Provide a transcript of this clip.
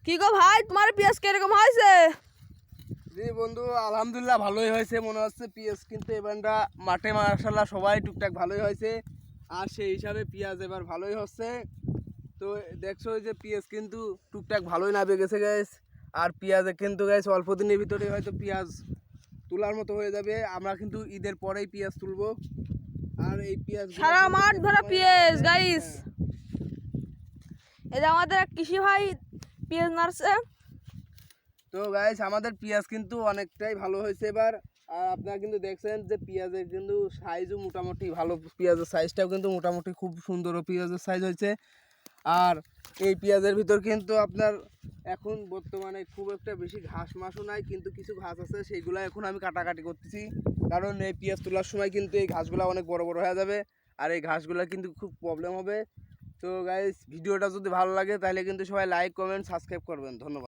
কি গো ভাই, তোমার পেঁয়াজ কিরকম হয়েছে? জি বন্ধু, আলহামদুলিল্লাহ ভালোই হয়েছে মনে হচ্ছে। পেঁয়াজ কিন্তু এবারটা মাঠে মাশাআল্লাহ সবাই টুকটাক ভালোই হয়েছে, আর সেই হিসাবে পেঁয়াজ এবার ভালোই হচ্ছে। তো দেখছো যে পেঁয়াজ কিন্তু টুকটাক ভালোই নামে গেছে গাইস। আর পেঁয়াজে কিন্তু গাইস অল্প দিনের ভিতরে হয়তো পেঁয়াজ তোলার মতো হয়ে যাবে। আমরা কিন্তু ঈদের পরেই পেঁয়াজ তুলবো। আর এই পেঁয়াজ সারা মাঠ ভরা পেঁয়াজ গাইস। এই যে আমাদের এক কৃষি ভাই পেঁয়াজ নাড়ছে। তো গাইস আমাদের পেঁয়াজ কিন্তু অনেকটাই ভালো হয়েছে এবার। আর আপনারা কিন্তু দেখছেন যে পেঁয়াজের কিন্তু সাইজও মোটামুটি ভালো, পেঁয়াজের সাইজটাও কিন্তু মোটামুটি খুব সুন্দর পেঁয়াজের সাইজ হয়েছে। আর এই পেঁয়াজের ভিতর কিন্তু আপনার এখন বর্তমানে খুব একটা বেশি ঘাস মাসও নাই, কিন্তু কিছু ঘাস আছে সেইগুলো এখন আমি কাটাকাটি করতেছি। কারণ এই পেঁয়াজ তোলার সময় কিন্তু এই ঘাসগুলো অনেক বড় বড় হয়ে যাবে, আর এই ঘাসগুলো কিন্তু খুব প্রবলেম হবে। তো গাইস ভিডিওটা যদি ভালো লাগে তাহলে কিন্তু সবাই লাইক কমেন্ট সাবস্ক্রাইব করবেন। ধন্যবাদ।